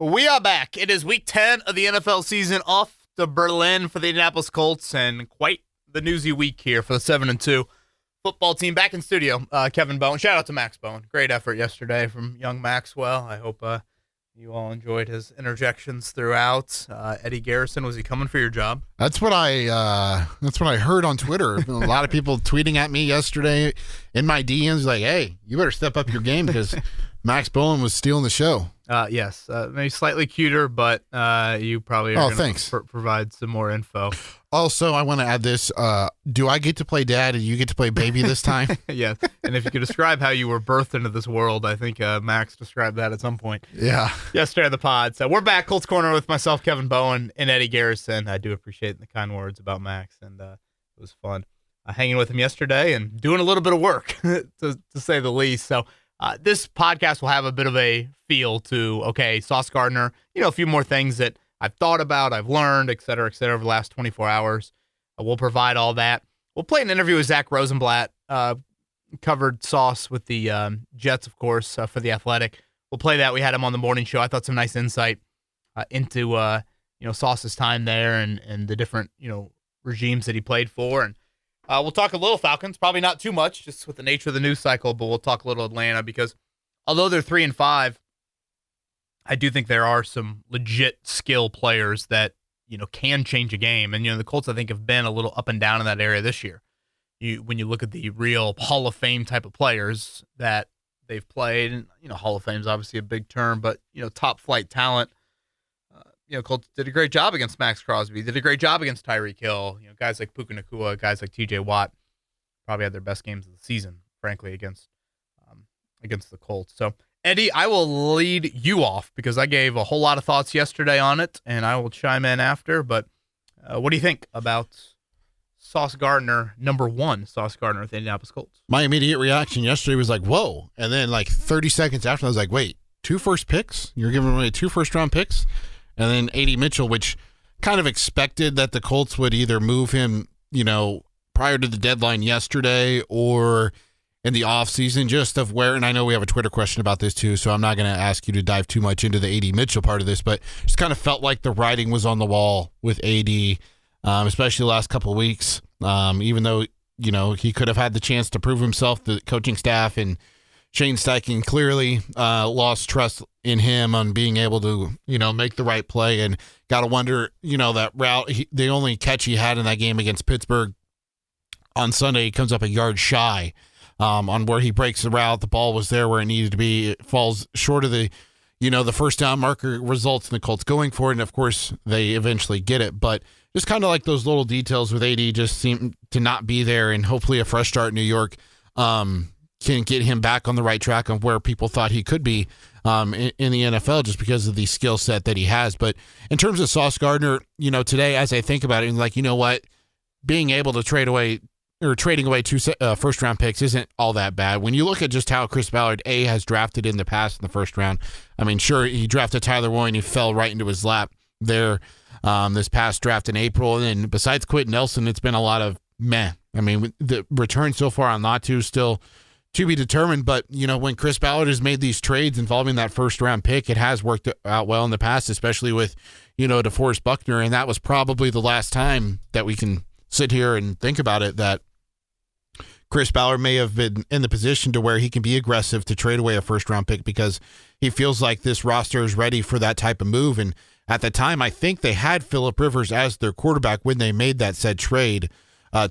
We are back. It is week 10 of the NFL season, off to Berlin for the Indianapolis Colts, and quite the newsy week here for the 7-2 football team. Back in studio, Kevin Bowen. Shout out to Max Bowen. Great effort yesterday from young Maxwell. I hope you all enjoyed his interjections throughout. Eddie Garrison, was he coming for your job? That's what I heard on Twitter. A lot of people tweeting at me yesterday in my DMs like, hey, you better step up your game because Max Bowen was stealing the show. Yes, maybe slightly cuter, but you probably are going to provide some more info. Also, I want to add this. Do I get to play dad and you get to play baby this time? Yes, and if you could describe how you were birthed into this world, I think Max described that at some point. Yeah. Yesterday on the pod. So we're back, Colts Corner, with myself, Kevin Bowen, and Eddie Garrison. I do appreciate the kind words about Max, and it was fun hanging with him yesterday and doing a little bit of work, to say the least. So this podcast will have a bit of a feel to, Sauce Gardner, a few more things that I've thought about, I've learned, et cetera, over the last 24 hours. We'll provide all that. We'll play an interview with Zack Rosenblatt, covered Sauce with the Jets, of course, for The Athletic. We'll play that. We had him on the morning show. I thought some nice insight into, Sauce's time there and the different, regimes that he played for. And we'll talk a little Falcons, probably not too much, just with the nature of the news cycle, but we'll talk a little Atlanta because although they're 3-5, I do think there are some legit skill players that, can change a game. And, the Colts, I think, have been a little up and down in that area this year. When you look at the real Hall of Fame type of players that they've played, and, Hall of Fame is obviously a big term, but, top flight talent, Colts did a great job against Max Crosby, did a great job against Tyreek Hill. Guys like Puka Nacua, guys like TJ Watt probably had their best games of the season, frankly, against the Colts. So, Eddie, I will lead you off because I gave a whole lot of thoughts yesterday on it, and I will chime in after. But what do you think about Sauce Gardner, number one Sauce Gardner with the Indianapolis Colts? My immediate reaction yesterday was like, whoa. And then 30 seconds after, I was like, wait, 2 first picks? You're giving away 2 first-round picks? And then A.D. Mitchell, which kind of expected that the Colts would either move him, prior to the deadline yesterday or in the offseason, just of where, and I know we have a Twitter question about this too, so I'm not going to ask you to dive too much into the A.D. Mitchell part of this, but just kind of felt like the writing was on the wall with A.D., especially the last couple of weeks, even though, he could have had the chance to prove himself. The coaching staff and Shane Steichen clearly lost trust in him on being able to, make the right play, and got to wonder, that route, the only catch he had in that game against Pittsburgh on Sunday, he comes up a yard shy on where he breaks the route. The ball was there where it needed to be. It falls short of the, the first down marker, results in the Colts going for it, and of course they eventually get it. But just kind of like those little details with AD just seem to not be there, and hopefully a fresh start in New York can get him back on the right track of where people thought he could be in the NFL just because of the skill set that he has. But in terms of Sauce Gardner, today as I think about it, what, being able to trading away 2 first-round picks isn't all that bad. When you look at just how Chris Ballard, has drafted in the past in the first round, sure, he drafted Tyler Roy and he fell right into his lap there this past draft in April. And then besides Quentin Nelson, it's been a lot of meh. The return so far on Latu still to be determined. But, when Chris Ballard has made these trades involving that first-round pick, it has worked out well in the past, especially with, DeForest Buckner. And that was probably the last time that we can sit here and think about it, that Chris Ballard may have been in the position to where he can be aggressive to trade away a first-round pick because he feels like this roster is ready for that type of move. And at the time, I think they had Phillip Rivers as their quarterback when they made that said trade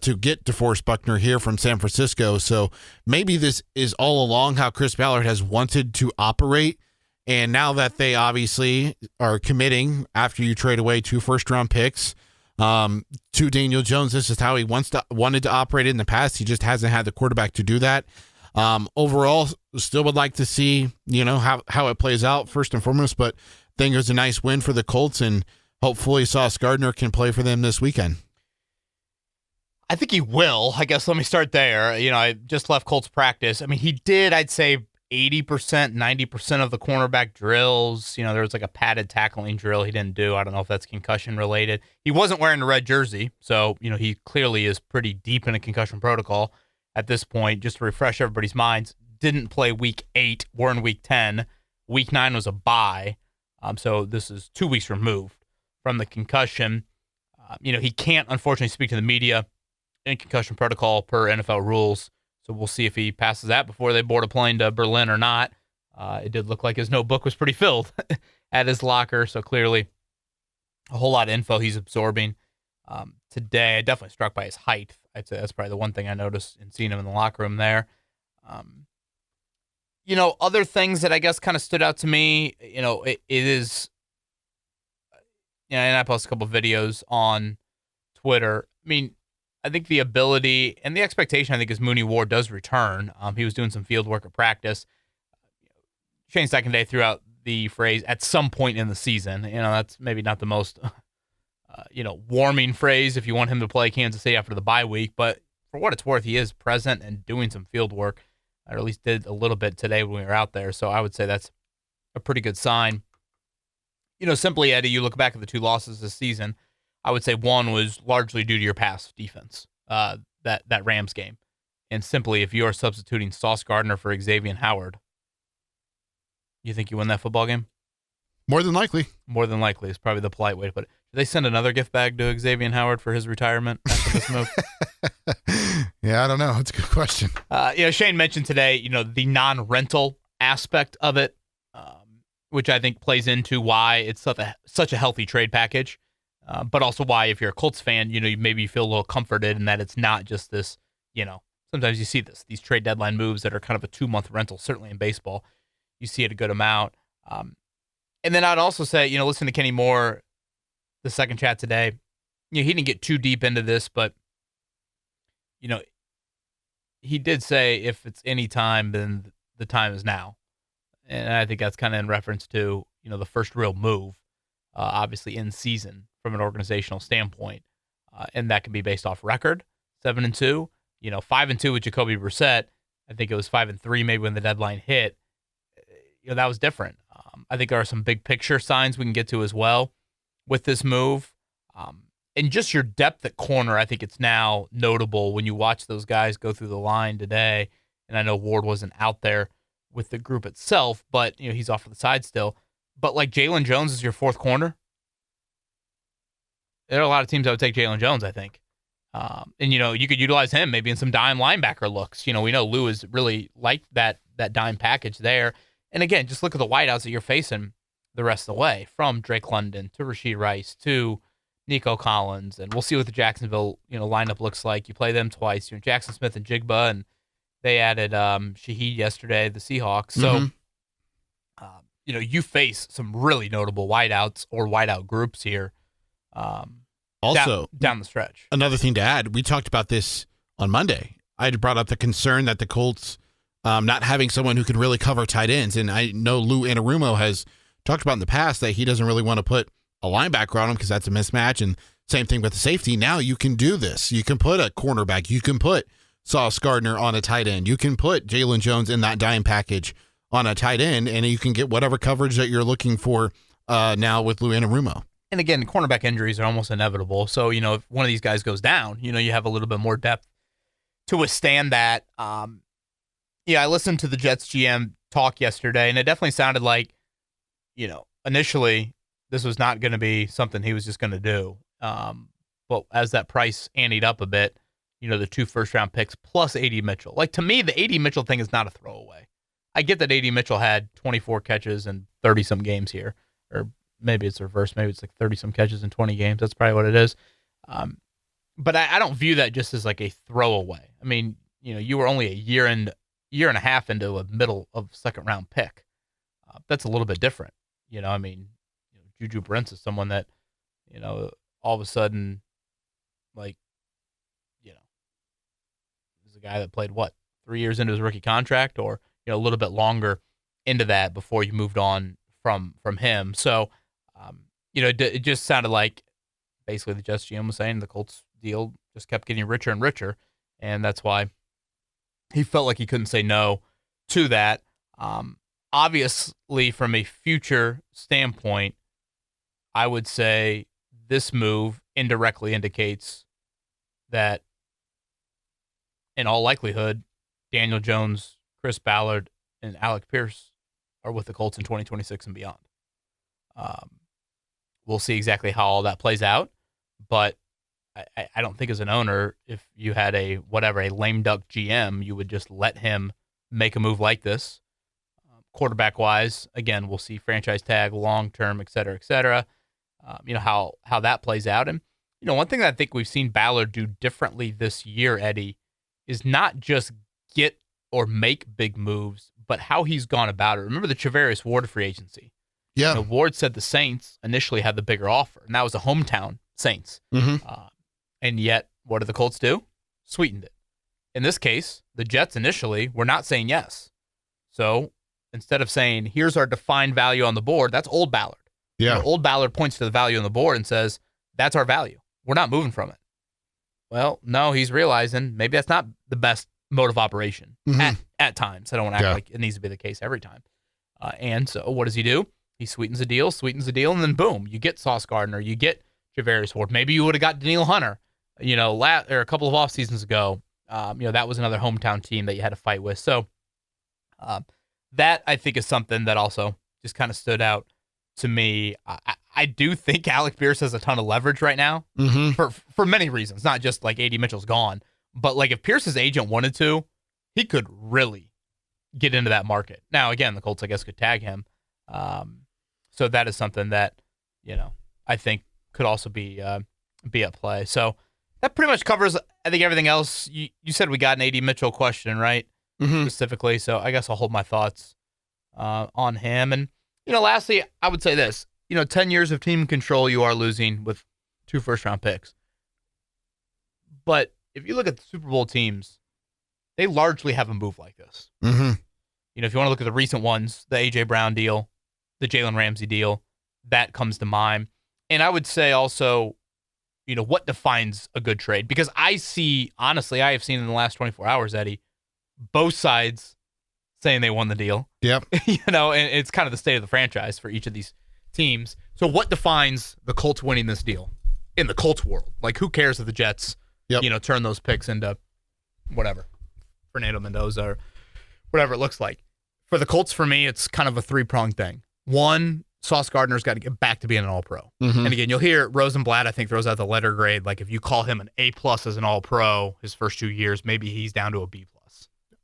to get DeForest Buckner here from San Francisco. So maybe this is all along how Chris Ballard has wanted to operate. And now that they obviously are committing after you trade away 2 first-round picks to Daniel Jones, this is how he wanted to operate in the past. He just hasn't had the quarterback to do that. Overall, still would like to see, how it plays out first and foremost, but I think it was a nice win for the Colts, and hopefully Sauce Gardner can play for them this weekend. I think he will. I guess let me start there. I just left Colts practice. He did, I'd say, 80%, 90% of the cornerback drills. There was like a padded tackling drill he didn't do. I don't know if that's concussion related. He wasn't wearing a red jersey, so, he clearly is pretty deep in a concussion protocol at this point. Just to refresh everybody's minds, didn't play week 8. We're in week 10. Week 9 was a bye. So this is 2 weeks removed from the concussion. He can't, unfortunately, speak to the media in concussion protocol per NFL rules. So we'll see if he passes that before they board a plane to Berlin or not. It did look like his notebook was pretty filled at his locker. So clearly a whole lot of info he's absorbing. Today, I definitely struck by his height. I'd say that's probably the one thing I noticed in seeing him in the locker room there. Other things that I guess kind of stood out to me, it is, and I posted a couple of videos on Twitter. I mean, I think the ability and the expectation, I think, is Mooney Ward does return. He was doing some field work at practice. Shane Steichen threw out the phrase at some point in the season. That's maybe not the most, warming phrase if you want him to play Kansas City after the bye week. But for what it's worth, he is present and doing some field work, or at least did a little bit today when we were out there. So I would say that's a pretty good sign. Simply, Eddie, you look back at the 2 losses this season, I would say one was largely due to your pass defense, that Rams game. And simply, if you are substituting Sauce Gardner for Xavier Howard, you think you win that football game? More than likely. More than likely is probably the polite way to put it. Did they send another gift bag to Xavier Howard for his retirement after this move? Yeah, I don't know. That's a good question. Shane mentioned today, the non-rental aspect of it, which I think plays into why it's such a healthy trade package, but also why, if you're a Colts fan, maybe you feel a little comforted in that it's not just this, sometimes you see these trade deadline moves that are kind of a 2-month rental, certainly in baseball. You see it a good amount. And then I'd also say, listen to Kenny Moore, the second chat today. He didn't get too deep into this, but, he did say if it's any time, then the time is now. And I think that's kind of in reference to, the first real move, obviously in season from an organizational standpoint. And that can be based off record, 7-2, 5-2 with Jacoby Brissett. I think it was 5-3 maybe when the deadline hit. That was different. I think there are some big picture signs we can get to as well with this move. And just your depth at corner, I think it's now notable when you watch those guys go through the line today. And I know Ward wasn't out there with the group itself, but he's off to the side still. But like Jalen Jones is your 4th corner. There are a lot of teams that would take Jalen Jones, I think. And you could utilize him maybe in some dime linebacker looks. We know Lou is really like that dime package there. And again, just look at the wideouts that you're facing the rest of the way, from Drake London to Rashee Rice to Nico Collins, and we'll see what the Jacksonville lineup looks like. You play them twice, Jackson Smith and Jigba, and they added Shaheed yesterday, the Seahawks. So, you face some really notable wideouts or wideout groups here. Also, down the stretch. Another thing to add, we talked about this on Monday. I had brought up the concern that the Colts not having someone who can really cover tight ends, and I know Lou Anarumo has talked about in the past that he doesn't really want to put a linebacker on him because that's a mismatch, and same thing with the safety. Now you can do this. You can put a cornerback. You can put Sauce Gardner on a tight end. You can put Jalen Jones in that dime package on a tight end, and you can get whatever coverage that you're looking for now with Lou Anarumo. And again, cornerback injuries are almost inevitable. So, if one of these guys goes down, you have a little bit more depth to withstand that. I listened to the Jets GM talk yesterday, and it definitely sounded like, initially this was not going to be something he was just going to do. But as that price anteed up a bit, the 2 first-round picks plus A.D. Mitchell. Like, to me, the A.D. Mitchell thing is not a throwaway. I get that A.D. Mitchell had 24 catches and 30-some games here. Or maybe it's reversed. Maybe it's like 30-some catches in 20 games. That's probably what it is. But I don't view that just as like a throwaway. I mean, you were only a year and a half into a middle of second-round pick. That's a little bit different. Juju Brents is someone that, all of a sudden, is a guy that played, 3 years into his rookie contract, or, a little bit longer into that before you moved on from him. So, it just sounded like basically the Jets GM was saying the Colts deal just kept getting richer and richer, and that's why he felt like he couldn't say no to that. Obviously, from a future standpoint, I would say this move indirectly indicates that, in all likelihood, Daniel Jones, Chris Ballard, and Alec Pierce are with the Colts in 2026 and beyond. we'll see exactly how all that plays out. But I don't think as an owner, if you had a lame duck GM, you would just let him make a move like this. Quarterback wise, again, we'll see franchise tag, long term, et cetera, et cetera. How that plays out. And, one thing that I think we've seen Ballard do differently this year, Eddie, is not just get or make big moves, but how he's gone about it. Remember the Travarius Ward free agency? Yeah. Ward said the Saints initially had the bigger offer, and that was a hometown Saints. Mm-hmm. And yet, what did the Colts do? Sweetened it. In this case, the Jets initially were not saying yes. So instead of saying, here's our defined value on the board, that's old Ballard. Yeah. Old Ballard points to the value on the board and says, that's our value. We're not moving from it. Well, no, he's realizing maybe that's not the best mode of operation at times. I don't want to act like it needs to be the case every time. And so what does he do? He sweetens the deal, and then boom, you get Sauce Gardner, you get Travarius Ward. Maybe you would have got Danielle Hunter, or a couple of off seasons ago. That was another hometown team that you had to fight with. So that I think is something that also just kind of stood out to me. I do think Alec Pierce has a ton of leverage right now for many reasons, not just like A.D. Mitchell's gone, but like if Pierce's agent wanted to, he could really get into that market. Now, again, the Colts, I guess, could tag him. So that is something that, I think could also be at play. So that pretty much covers, I think, everything else. You said we got an A.D. Mitchell question, right? Specifically. So I guess I'll hold my thoughts on him. And, lastly, I would say this. 10 years of team control you are losing with 2 first-round picks. But if you look at the Super Bowl teams, they largely have a move like this. Mm-hmm. If you want to look at the recent ones, the A.J. Brown deal, the Jalen Ramsey deal, that comes to mind. And I would say also, what defines a good trade? Because I have seen in the last 24 hours, Eddie, both sides saying they won the deal. Yep. And it's kind of the state of the franchise for each of these teams. So what defines the Colts winning this deal in the Colts world? Like, who cares if the Jets, turn those picks into whatever, Fernando Mendoza or whatever it looks like. For the Colts, for me, it's kind of a 3-pronged thing. One, Sauce Gardner's got to get back to being an all-pro. And again, you'll hear Rosenblatt, I think, throws out the letter grade. Like, if you call him an A+ as an all-pro his first 2 years, maybe he's down to a B+.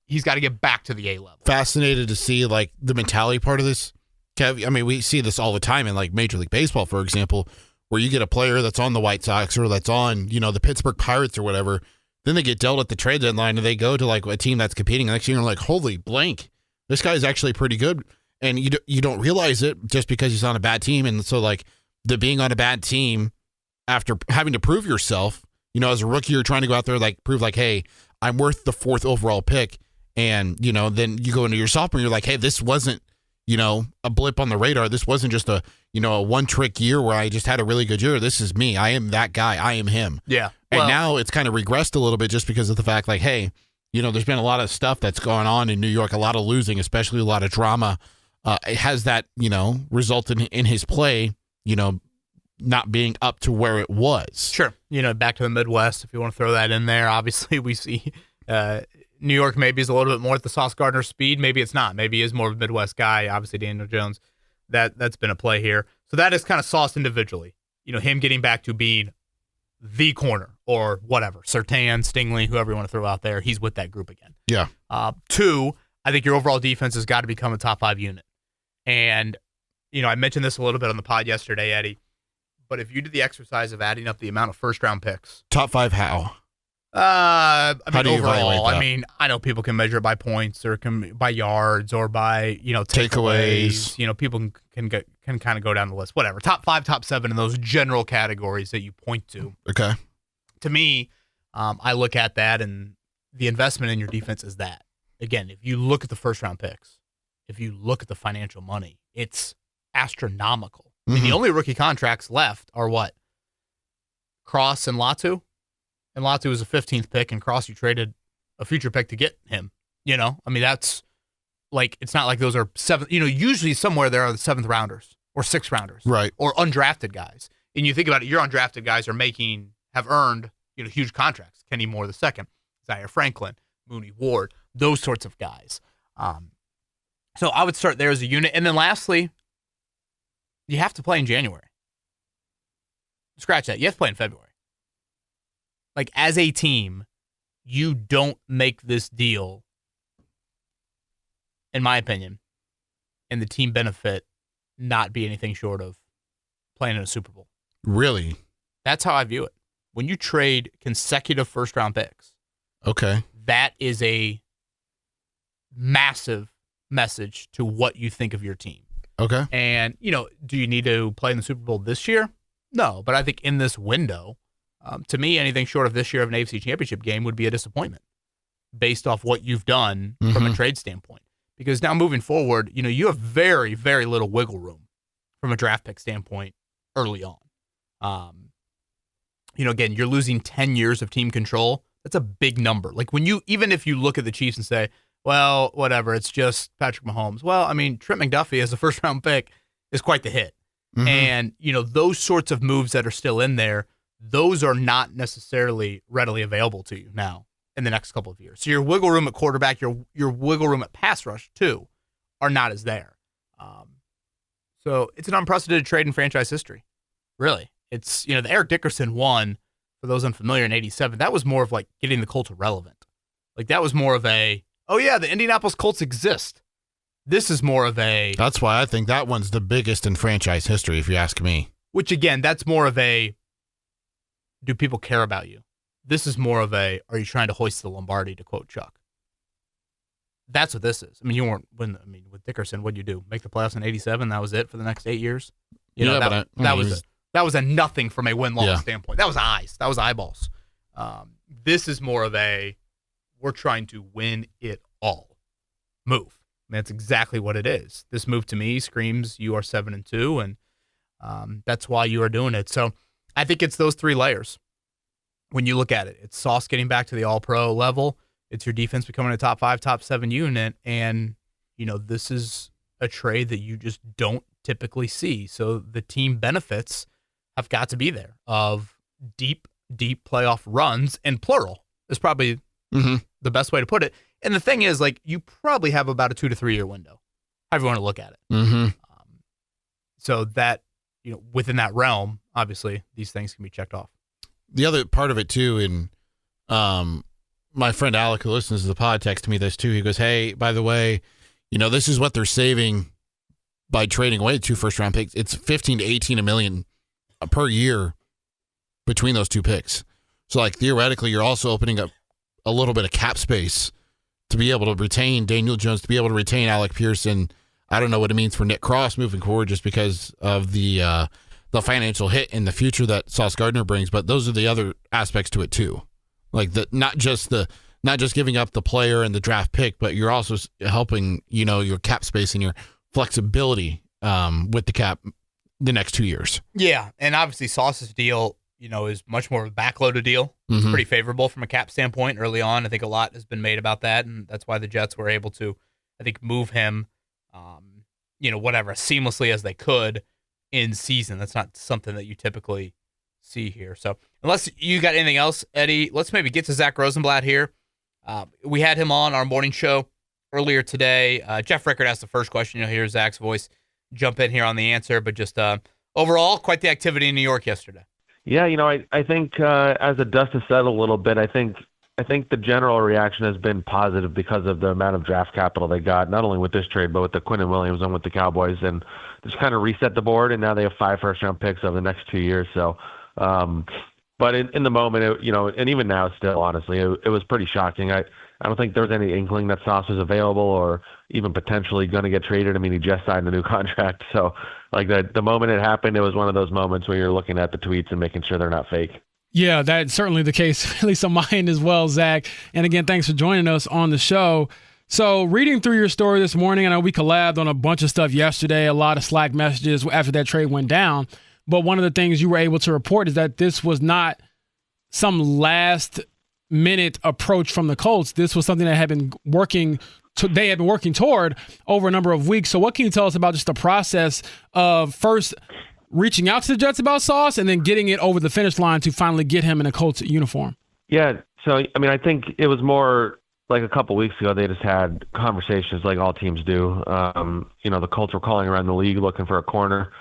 He's got to get back to the A level. Fascinated to see, like, the mentality part of this, Kev. I mean, we see this all the time in, like, Major League Baseball, for example, where you get a player that's on the White Sox or that's on, the Pittsburgh Pirates or whatever. Then they get dealt at the trade deadline and they go to, like, a team that's competing. Next year, you're like, holy blank, this guy's actually pretty good. And you don't realize it just because he's on a bad team. And so, like, the being on a bad team after having to prove yourself, as a rookie, you're trying to go out there, like, prove, like, hey, I'm worth the 4th overall pick. And, then you go into your sophomore, you're like, hey, this wasn't, a blip on the radar. This wasn't just a one-trick year where I just had a really good year. This is me. I am that guy. I am him. Yeah. And now it's kind of regressed a little bit just because of the fact, like, hey, there's been a lot of stuff that's gone on in New York, a lot of losing, especially a lot of drama. It has that, resulted in his play, not being up to where it was. Sure. Back to the Midwest, if you want to throw that in there. Obviously, we see New York maybe is a little bit more at the Sauce Gardner speed. Maybe it's not. Maybe he is more of a Midwest guy. Obviously, Daniel Jones, that's been a play here. So that is kind of sauced individually. Him getting back to being the corner or whatever, Surtain, Stingley, whoever you want to throw out there, he's with that group again. Yeah. 2, I think your overall defense has got to become a top 5 unit. And, I mentioned this a little bit on the pod yesterday, Eddie, but if you did the exercise of adding up the amount of first-round picks. Top 5 how? How do you overall, evaluate that? I know people can measure it by points or by yards or by, takeaways. People can kind of go down the list. Whatever. Top 5, top 7 in those general categories that you point to. Okay. To me, I look at that and the investment in your defense is that. Again, if you look at the first-round picks, if you look at the financial money, it's astronomical. I mean, the only rookie contracts left are what? Cross and Latu? And Latu was a 15th pick, and Cross, you traded a future pick to get him. That's like, it's not like those are 7. Usually somewhere there are the 7th rounders or 6th rounders. Right. Or undrafted guys. And you think about it, your undrafted guys have earned, huge contracts. Kenny Moore II, Zaire Franklin, Mooney Ward, those sorts of guys. So I would start there as a unit. And then lastly, you have to play in January. scratch that. You have to play in February. Like, as a team, you don't make this deal, in my opinion, and the team benefit not be anything short of playing in a Super Bowl. Really? That's how I view it. When you trade consecutive first-round picks, okay, that is a massive message to what you think of your team. Okay. And, do you need to play in the Super Bowl this year? No, but I think in this window, to me, anything short of this year of an AFC Championship game would be a disappointment based off what you've done from a trade standpoint. Because now moving forward, you have very, very little wiggle room from a draft pick standpoint early on. Again, you're losing 10 years of team control. That's a big number. Like even if you look at the Chiefs and say, well, whatever, it's just Patrick Mahomes. Well, I mean, Trent McDuffie as a first-round pick is quite the hit. And, those sorts of moves that are still in there, those are not necessarily readily available to you now in the next couple of years. So your wiggle room at quarterback, your wiggle room at pass rush, too, are not as there. So it's an unprecedented trade in franchise history, really. It's, the Eric Dickerson one, for those unfamiliar, in 87, that was more of like getting the Colts relevant. Like that was more of a, oh yeah, the Indianapolis Colts exist. This is more of a... That's why I think that one's the biggest in franchise history, if you ask me. Which, again, that's more of a, do people care about you? This is more of a, are you trying to hoist the Lombardi, to quote Chuck? That's what this is. I mean, with Dickerson, what'd you do? Make the playoffs in 87? That was it for the next 8 years? That was a nothing from a win-loss standpoint. That was eyes. That was eyeballs. This is more of a, we're trying to win it all move. That's exactly what it is. This move to me screams you are 7-2, and that's why you are doing it. So I think it's those three layers. When you look at it, it's Sauce getting back to the all-pro level. It's your defense becoming a top 5, top 7 unit. And, this is a trade that you just don't typically see. So the team benefits have got to be there of deep, deep playoff runs, and plural is probably the best way to put it. And the thing is, like, you probably have about a 2 to 3 year window, however you want to look at it. So that, within that realm, obviously, these things can be checked off. The other part of it, too, and my friend Alec, who listens to the pod, texted me this, too. He goes, hey, by the way, this is what they're saving by trading away 2 first-round picks. It's 15 to 18 million per year between those 2 picks. So, like, theoretically, you're also opening up a little bit of cap space to be able to retain Daniel Jones, to be able to retain Alec Pearson. I don't know what it means for Nick Cross moving forward just because of the financial hit in the future that Sauce Gardner brings, but those are the other aspects to it too. Like not just giving up the player and the draft pick, but you're also helping, your cap space and your flexibility with the cap the next 2 years. Yeah, and obviously Sauce's deal, is much more of a backloaded deal. It's pretty favorable from a cap standpoint early on. I think a lot has been made about that, and that's why the Jets were able to, I think, move him, seamlessly as they could in season. That's not something that you typically see here. So unless you got anything else, Eddie, let's maybe get to Zack Rosenblatt here. We had him on our morning show earlier today. Jeff Rickard asked the first question. You'll hear Zach's voice jump in here on the answer, but just overall, quite the activity in New York yesterday. Yeah, I think as the dust has settled a little bit, I think the general reaction has been positive because of the amount of draft capital they got, not only with this trade, but with the Quinnen Williams and with the Cowboys, and just kind of reset the board, and now they have 5 first-round picks over the next 2 years. So, but in the moment, and even now still, honestly, it was pretty shocking. I don't think there was any inkling that Sauce was available or even potentially going to get traded. I mean, he just signed a new contract. So, like, the moment it happened, it was one of those moments where you're looking at the tweets and making sure they're not fake. Yeah, that's certainly the case, at least on my end as well, Zach. And again, thanks for joining us on the show. So reading through your story this morning, I know we collabed on a bunch of stuff yesterday, a lot of Slack messages after that trade went down. But one of the things you were able to report is that this was not some last-minute approach from the Colts. This was something that had been they had been working toward over a number of weeks. So what can you tell us about just the process of first reaching out to the Jets about Sauce and then getting it over the finish line to finally get him in a Colts uniform? Yeah, so, I mean, I think it was more like a couple weeks ago they just had conversations like all teams do. The Colts were calling around the league looking for a corner.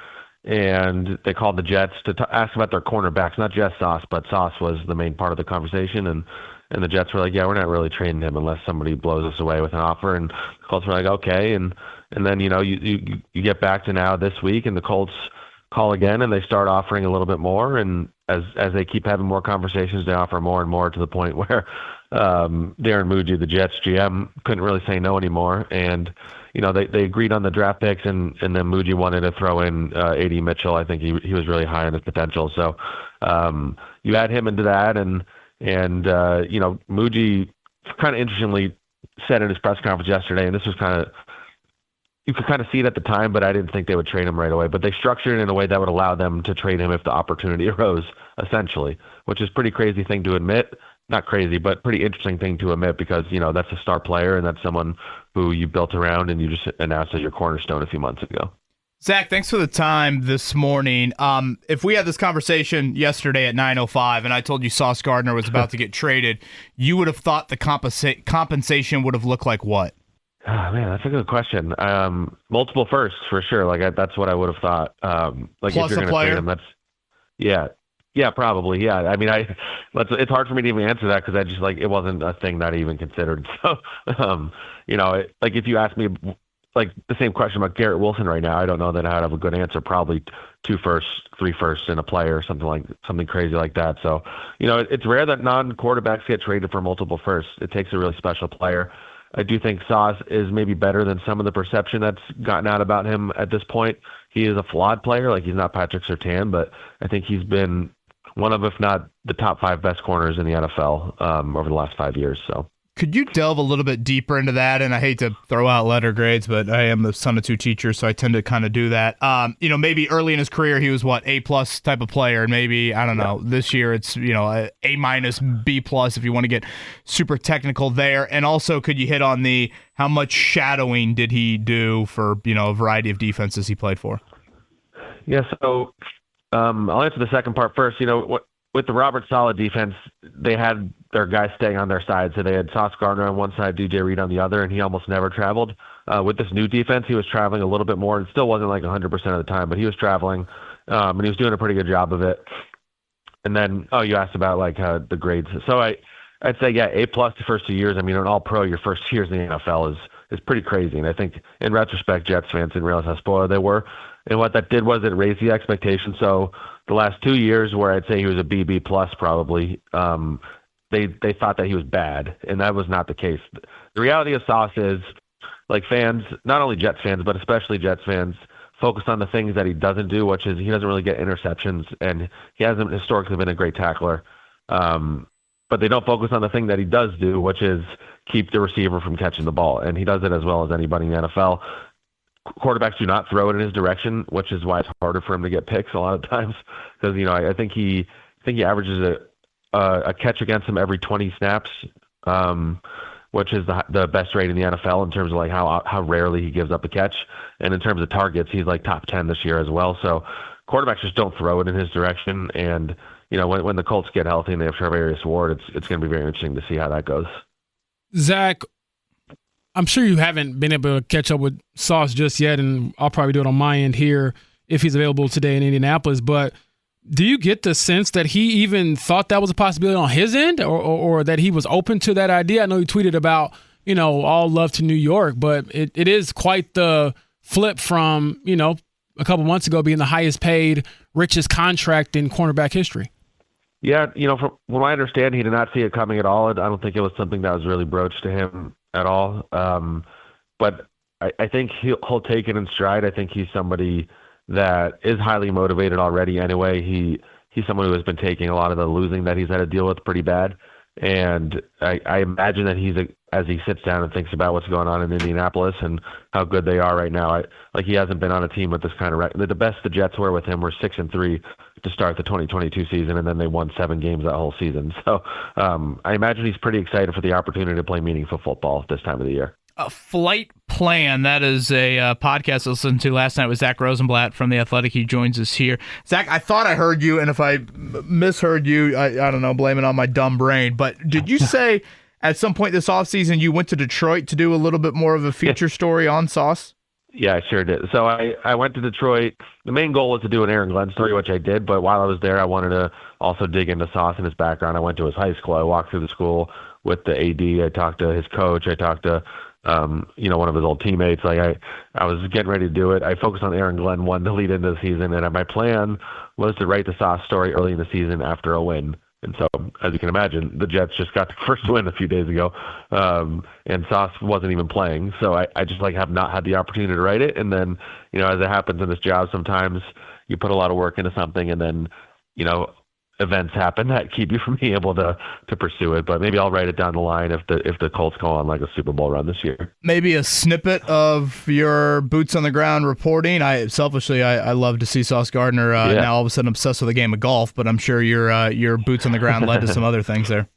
and they called the Jets to ask about their cornerbacks, not just Sauce, but Sauce was the main part of the conversation, and the Jets were like, yeah, we're not really trading him unless somebody blows us away with an offer, and the Colts were like, okay, and then you get back to now this week, and the Colts call again, and they start offering a little bit more, and as they keep having more conversations, they offer more and more to the point where Darren Muji, the Jets GM, couldn't really say no anymore, and they agreed on the draft picks, and then Muji wanted to throw in A.D. Mitchell. I think he was really high on his potential, so you add him into that, and Muji kind of interestingly said in his press conference yesterday, and this was you could kind of see it at the time, but I didn't think they would trade him right away. But they structured it in a way that would allow them to trade him if the opportunity arose, essentially, which is a pretty crazy thing to admit. Not crazy, but pretty interesting thing to admit because, that's a star player and that's someone who you built around and you just announced as your cornerstone a few months ago. Zach, thanks for the time this morning. If we had this conversation yesterday at 9:05 and I told you Sauce Gardner was about to get traded, you would have thought the compensation would have looked like what? Oh, man, that's a good question. Multiple firsts for sure. That's what I would have thought. Plus if you're a player? Trade him, yeah, probably. Yeah. I mean, it's hard for me to even answer that because I just it wasn't a thing that I even considered. So, if you ask me the same question about Garrett Wilson right now, I don't know that I'd have a good answer. Probably 2 firsts, 3 firsts, and a player, something crazy like that. So, it's rare that non-quarterbacks get traded for multiple firsts. It takes a really special player. I do think Sauce is maybe better than some of the perception that's gotten out about him at this point. He is a flawed player. He's not Patrick Surtain, but I think he's been one of, if not the top 5 best corners in the NFL over the last 5 years. So, could you delve a little bit deeper into that? And I hate to throw out letter grades, but I am the son of 2 teachers, so I tend to kind of do that. Maybe early in his career, he was A+ type of player, and maybe, I don't know, this year it's, A-, B+ if you want to get super technical there. And also, could you hit on how much shadowing did he do for, a variety of defenses he played for? Yeah, so I'll answer the second part first. With the Robert Saleh defense, they had their guys staying on their side. So they had Sauce Gardner on one side, DJ Reed on the other, and he almost never traveled. With this new defense, he was traveling a little bit more. It still wasn't 100% of the time, but he was traveling, and he was doing a pretty good job of it. And then, you asked about the grades. So I'd say, yeah, A+ the first 2 years. I mean, an all-pro your first 2 years in the NFL is pretty crazy. And I think in retrospect, Jets fans didn't realize how spoiled they were. And what that did was it raised the expectation. So the last 2 years where I'd say he was a B+ probably, they thought that he was bad, and that was not the case. The reality of Sauce is, fans, not only Jets fans, but especially Jets fans, focus on the things that he doesn't do, which is he doesn't really get interceptions, and he hasn't historically been a great tackler. But they don't focus on the thing that he does do, which is keep the receiver from catching the ball, and he does it as well as anybody in the NFL. Quarterbacks do not throw it in his direction, which is why it's harder for him to get picks a lot of times. Because I think he averages a catch against him every 20 snaps, which is the best rate in the NFL in terms of how rarely he gives up a catch, and in terms of targets, he's top 10 this year as well. So quarterbacks just don't throw it in his direction, and when the Colts get healthy and they have Charvarius Ward, it's going to be very interesting to see how that goes. Zach, I'm sure you haven't been able to catch up with Sauce just yet, and I'll probably do it on my end here if he's available today in Indianapolis. But do you get the sense that he even thought that was a possibility on his end, or that he was open to that idea? I know he tweeted about, all love to New York, but it is quite the flip from, a couple months ago being the highest paid, richest contract in cornerback history. Yeah, from what I understand, he did not see it coming at all. I don't think it was something that was really broached to him at all. But I think he'll take it in stride. I think he's somebody that is highly motivated already anyway. He's someone who has been taking a lot of the losing that he's had to deal with pretty bad. And I imagine that as he sits down and thinks about what's going on in Indianapolis and how good they are right now, he hasn't been on a team with this kind of record. The best the Jets were with him were 6-3 to start the 2022 season, and then they won 7 games that whole season. So I imagine he's pretty excited for the opportunity to play meaningful football this time of the year. Flight Plan, that is a podcast I listened to last night with Zack Rosenblatt from The Athletic. He joins us here. Zach, I thought I heard you, and if I misheard you, I don't know, blame it on my dumb brain, but did you say at some point this offseason you went to Detroit to do a little bit more of a feature story on Sauce? Yeah, I sure did. So I went to Detroit. The main goal was to do an Aaron Glenn story, which I did. But while I was there, I wanted to also dig into Sauce and his background. I went to his high school. I walked through the school with the AD. I talked to his coach. I talked to one of his old teammates. Like I was getting ready to do it. I focused on Aaron Glenn one to lead into the season, and my plan was to write the Sauce story early in the season after a win. And so, as you can imagine, the Jets just got the first win a few days ago, and Sauce wasn't even playing. So I just have not had the opportunity to write it. And then, as it happens in this job, sometimes you put a lot of work into something, and then, events happen that keep you from being able to pursue it. But maybe I'll write it down the line if the Colts go on like a Super Bowl run this year. Maybe a snippet of your boots on the ground reporting. I love to see Sauce Gardner now all of a sudden obsessed with a game of golf, but I'm sure your boots on the ground led to some other things there.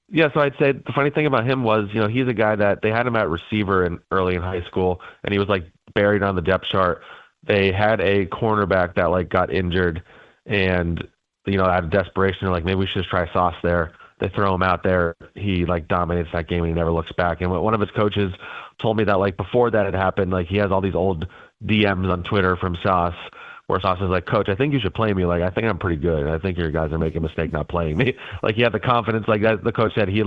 Yeah, so I'd say the funny thing about him was, he's a guy that they had him at receiver early in high school, and he was buried on the depth chart. They had a cornerback that got injured, and out of desperation, they're maybe we should just try Sauce there. They throw him out there. He dominates that game, and he never looks back. And one of his coaches told me that before that had happened, he has all these old DMs on Twitter from Sauce, where Sauce is Coach, I think you should play me. I think I'm pretty good, and I think your guys are making a mistake not playing me. He had the confidence, the coach said, he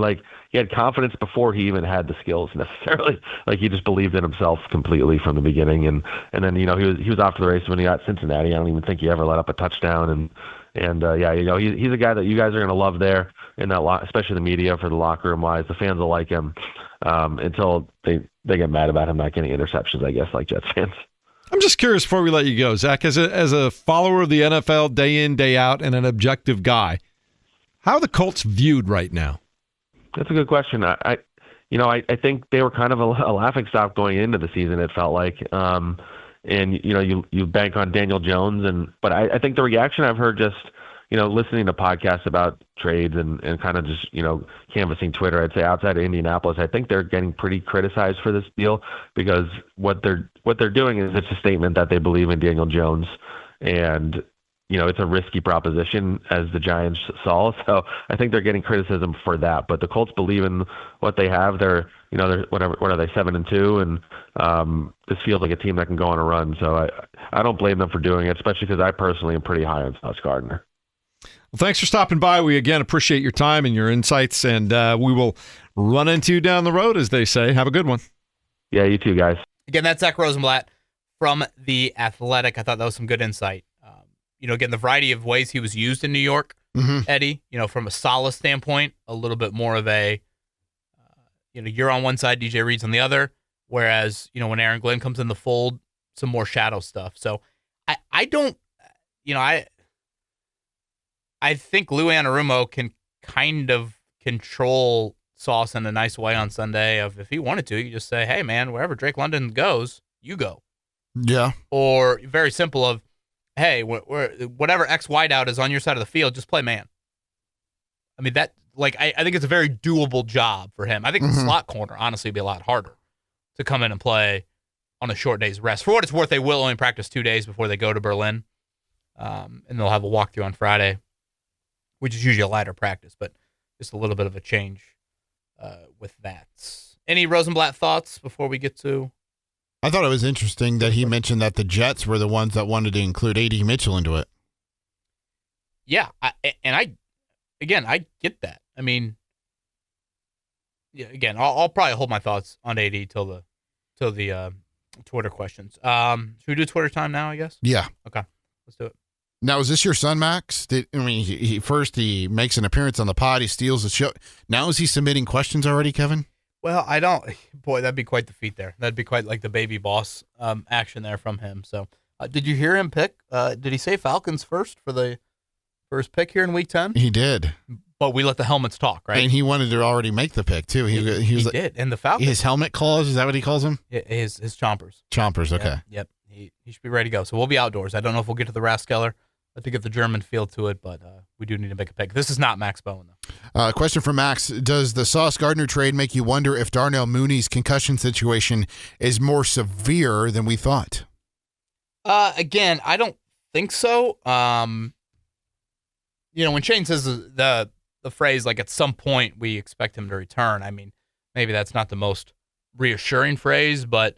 had confidence before he even had the skills necessarily. He just believed in himself completely from the beginning. And then he was off to the races when he got Cincinnati. I don't even think he ever let up a touchdown. And he's a guy that you guys are going to love there in that especially the media for the locker room wise. The fans will like him until they get mad about him not getting interceptions, I guess, like Jets fans. I'm just curious before we let you go, Zach, as a follower of the NFL day in, day out, and an objective guy, how are the Colts viewed right now? That's a good question. I think they were kind of a laughingstock going into the season, it felt like. And you bank on Daniel Jones, but I think the reaction I've heard just listening to podcasts about trades and kind of just canvassing Twitter, I'd say outside of Indianapolis, I think they're getting pretty criticized for this deal because what they're doing is it's a statement that they believe in Daniel Jones, and it's a risky proposition as the Giants saw. So I think they're getting criticism for that. But the Colts believe in what they have. They're whatever. What are they, 7-2? And this feels like a team that can go on a run. So I don't blame them for doing it, especially because I personally am pretty high on Sauce Gardner. Well, thanks for stopping by. We again appreciate your time and your insights, and we will run into you down the road, as they say. Have a good one. Yeah, you too, guys. Again, that's Zack Rosenblatt from The Athletic. I thought that was some good insight. Again, the variety of ways he was used in New York, Eddie, from a Saleh standpoint, a little bit more of a, you're on one side, DJ Reed's on the other, whereas, when Aaron Glenn comes in the fold, some more shadow stuff. So I don't, I think Lou Anarumo can kind of control Sauce in a nice way on Sunday of if he wanted to, you just say, hey, man, wherever Drake London goes, you go. Yeah. Or very simple of, hey, whatever X wideout is on your side of the field, just play man. I mean, that I think it's a very doable job for him. I think the slot corner, honestly, would be a lot harder to come in and play on a short day's rest. For what it's worth, they will only practice 2 days before they go to Berlin, and they'll have a walkthrough on Friday, which is usually a lighter practice, but just a little bit of a change with that. Any Rosenblatt thoughts before we get to? I thought it was interesting that he mentioned that the Jets were the ones that wanted to include A.D. Mitchell into it. Yeah, I get that. I mean, yeah, again, I'll probably hold my thoughts on AD till the Twitter questions. Should we do Twitter time now, I guess? Yeah. Okay, let's do it. Now, is this your son, Max? He makes an appearance on the pod. He steals the show. Now is he submitting questions already, Kevin? Well, I don't. Boy, that'd be quite the feat there. That'd be quite like the baby boss action there from him. So, did you hear him pick? Did he say Falcons first for the first pick here in Week 10? He did. But we let the helmets talk, right? And he wanted to already make the pick too. He did. And the Falcons. His helmet claws, is that what he calls them? His chompers. Chompers. Okay. Yep. He should be ready to go. So we'll be outdoors. I don't know if we'll get to the Raskeller. I think get the German feel to it, but we do need to make a pick. This is not Max Bowen, though. Question from Max. Does the Sauce Gardner trade make you wonder if Darnell Mooney's concussion situation is more severe than we thought? Again, I don't think so. When Shane says the phrase, at some point we expect him to return, I mean, maybe that's not the most reassuring phrase, but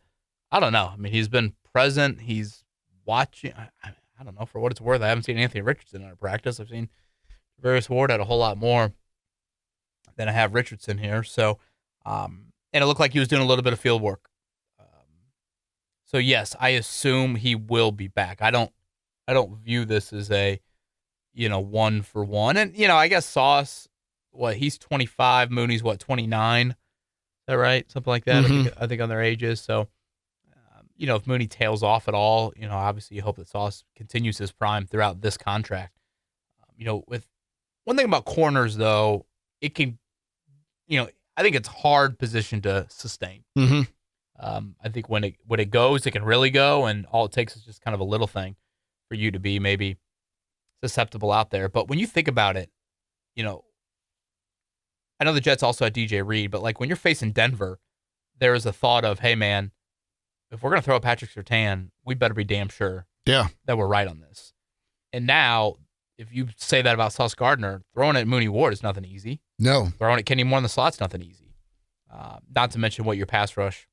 I don't know. I mean, he's been present. He's watching. I don't know, for what it's worth. I haven't seen Anthony Richardson in our practice. I've seen Various Ward at a whole lot more than I have Richardson here. So, and it looked like he was doing a little bit of field work. So yes, I assume he will be back. I don't view this as a, 1-for-1. And, I guess Sauce, he's 25, Mooney's 29. Is that right? Something like that. Mm-hmm. I think on their ages. So, if Mooney tails off at all, obviously you hope that Sauce continues his prime throughout this contract. With one thing about corners though, it can, I think it's hard position to sustain. Mm-hmm. I think when it goes, it can really go, and all it takes is just kind of a little thing for you to be maybe susceptible out there. But when you think about it, I know the Jets also had DJ Reed, but like when you're facing Denver, there is a thought of, hey man, if we're gonna throw a Patrick Surtain, we better be damn sure that we're right on this. And now, if you say that about Sauce Gardner, throwing it at Mooney Ward is nothing easy. No. Throwing it Kenny Moore in the slot's nothing easy. Not to mention what your pass rush,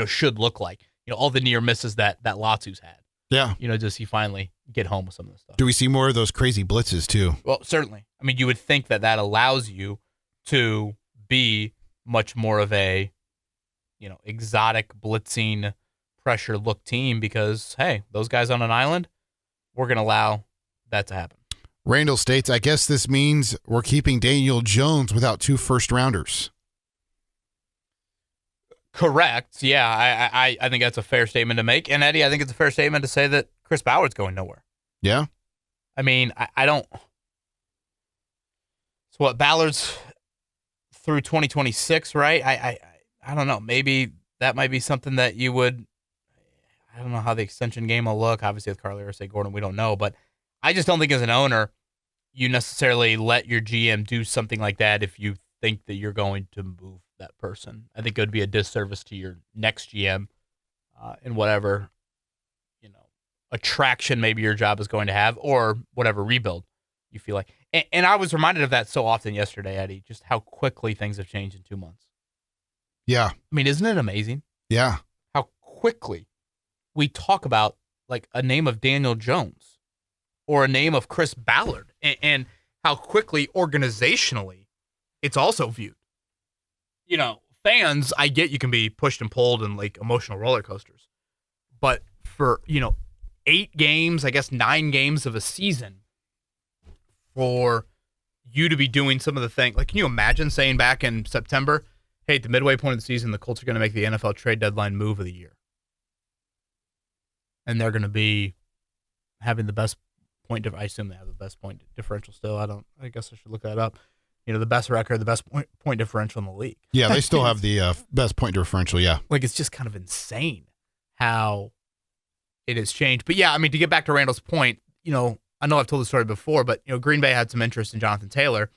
should look like. All the near misses that Latu's had. Yeah. Does he finally get home with some of this stuff? Do we see more of those crazy blitzes too? Well, certainly. I mean, you would think that allows you to be much more of a, exotic blitzing pressure look team because, hey, those guys on an island, we're going to allow that to happen. Randall states, I guess this means we're keeping Daniel Jones without 2 first-rounders. Correct. Yeah, I think that's a fair statement to make. And Eddie, I think it's a fair statement to say that Chris Ballard's going nowhere. Yeah. I mean, I don't. So what? Ballard's through 2026, right? I don't know. Maybe that might be something that you would. I don't know how the extension game will look. Obviously, with Carly or say Gordon, we don't know. But I just don't think as an owner, you necessarily let your GM do something like that if you think that you're going to move that person. I think it would be a disservice to your next GM in whatever, attraction maybe your job is going to have or whatever rebuild you feel like. And I was reminded of that so often yesterday, Eddie, just how quickly things have changed in 2 months. Yeah. I mean, isn't it amazing? Yeah. How quickly we talk about like a name of Daniel Jones or a name of Chris Ballard and how quickly organizationally it's also viewed. Fans, I get you can be pushed and pulled in like emotional roller coasters. But for, 8 games, I guess 9 games of a season for you to be doing some of the things. Like, can you imagine saying back in September, hey, at the midway point of the season, the Colts are going to make the NFL trade deadline move of the year. And they're going to be having the best point. I assume they have the best point differential still. I guess I should look that up. The best record, the best point differential in the league. Yeah, they still have the best point differential, yeah. Like, it's just kind of insane how it has changed. But, yeah, I mean, to get back to Randall's point, I know I've told the story before, but, Green Bay had some interest in Jonathan Taylor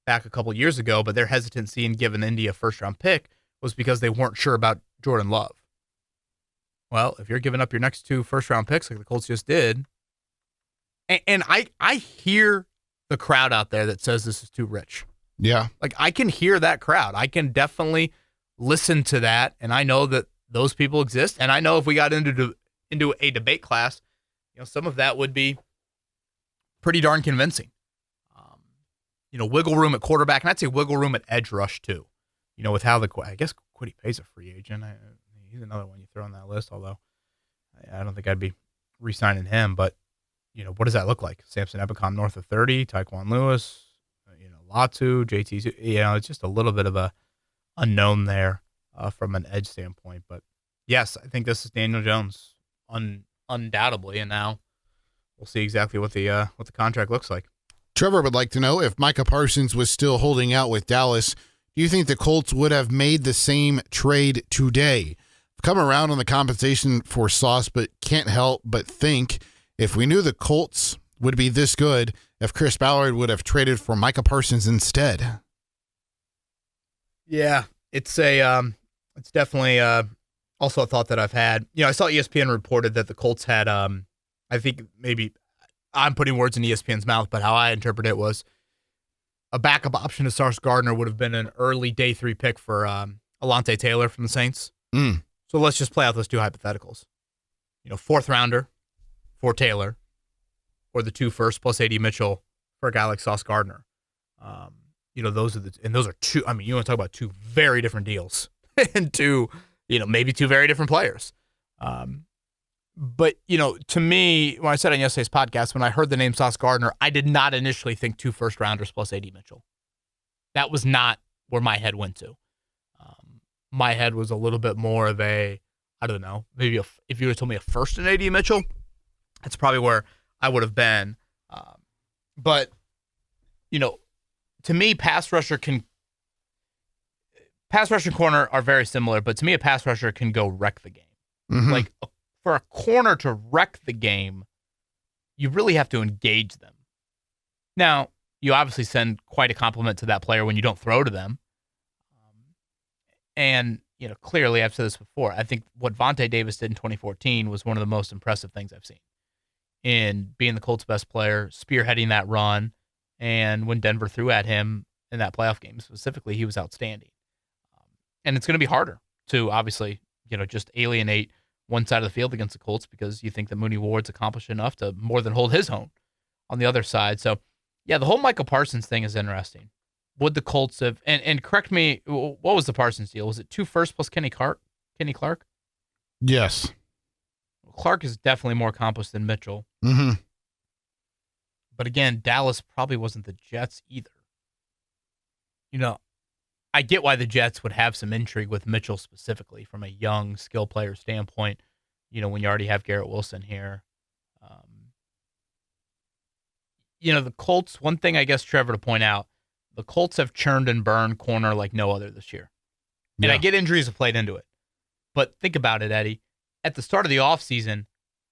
back a couple years ago, but their hesitancy in giving Indy a first-round pick was because they weren't sure about Jordan Love. Well, if you're giving up your next 2 first-round picks like the Colts just did, and I hear the crowd out there that says this is too rich. Yeah. Like, I can hear that crowd. I can definitely listen to that, and I know that those people exist, and I know if we got into a debate class, some of that would be pretty darn convincing. Wiggle room at quarterback, and I'd say wiggle room at edge rush too. With how I guess Kwity Paye's a free agent. He's another one you throw on that list, although I don't think I'd be re-signing him. But, what does that look like? Samson Ebicom north of 30, Tyquan Lewis, Latu, JT. It's just a little bit of a unknown there from an edge standpoint. But, yes, I think this is Daniel Jones, undoubtedly, and now we'll see exactly what the contract looks like. Trevor would like to know if Micah Parsons was still holding out with Dallas, do you think the Colts would have made the same trade today? Come around on the compensation for Sauce, but can't help but think if we knew the Colts would be this good, if Chris Ballard would have traded for Micah Parsons instead. Yeah, it's definitely also a thought that I've had. I saw ESPN reported that the Colts had, I think maybe I'm putting words in ESPN's mouth, but how I interpret it was a backup option to Sauce Gardner would have been an early day 3 pick for Alontae Taylor from the Saints. So let's just play out those two hypotheticals. Fourth rounder for Taylor, or the 2 first plus AD Mitchell for a guy like Sauce Gardner. Those are two. I mean, you want to talk about 2 very different deals and maybe 2 very different players. But to me, when I said on yesterday's podcast, when I heard the name Sauce Gardner, I did not initially think 2 first rounders plus AD Mitchell. That was not where my head went to. My head was a little bit more of I don't know, maybe if you would have told me a first in AD Mitchell, that's probably where I would have been. But, to me, pass rusher and corner are very similar, but to me, a pass rusher can go wreck the game. Mm-hmm. Like, for a corner to wreck the game, you really have to engage them. Now, you obviously send quite a compliment to that player when you don't throw to them. And, clearly, I've said this before, I think what Vontae Davis did in 2014 was one of the most impressive things I've seen in being the Colts' best player, spearheading that run, and when Denver threw at him in that playoff game specifically, he was outstanding. And it's going to be harder to, obviously, just alienate one side of the field against the Colts because you think that Mooney Ward's accomplished enough to more than hold his own on the other side. So, yeah, the whole Michael Parsons thing is interesting. Would the Colts have, and correct me, what was the Parsons deal? Was it 2 first plus Kenny Clark? Yes. Clark is definitely more accomplished than Mitchell. Mm-hmm. But again, Dallas probably wasn't the Jets either. I get why the Jets would have some intrigue with Mitchell specifically from a young skill player standpoint, when you already have Garrett Wilson here. The Colts, one thing I guess, Trevor, to point out, the Colts have churned and burned corner like no other this year. And Yeah. I get injuries have played into it. But think about it, Eddie. At the start of the offseason,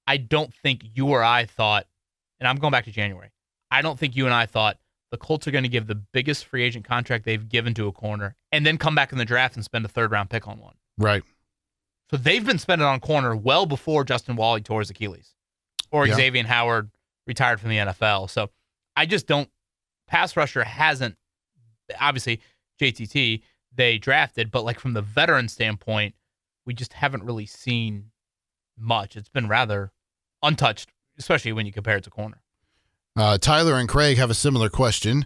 I don't think you or I thought, and I'm going back to January, I don't think you and I thought the Colts are going to give the biggest free agent contract they've given to a corner and then come back in the draft and spend a 3rd-round pick on one. Right. So they've been spending on corner well before Justin Wally tore his Achilles or Yeah. Xavier Howard retired from the NFL. So I just don't, pass rusher hasn't, obviously JTT they drafted, but like from the veteran standpoint, we just haven't really seen much. It's been rather untouched, especially when you compare it to corner. Tyler and Craig have a similar question.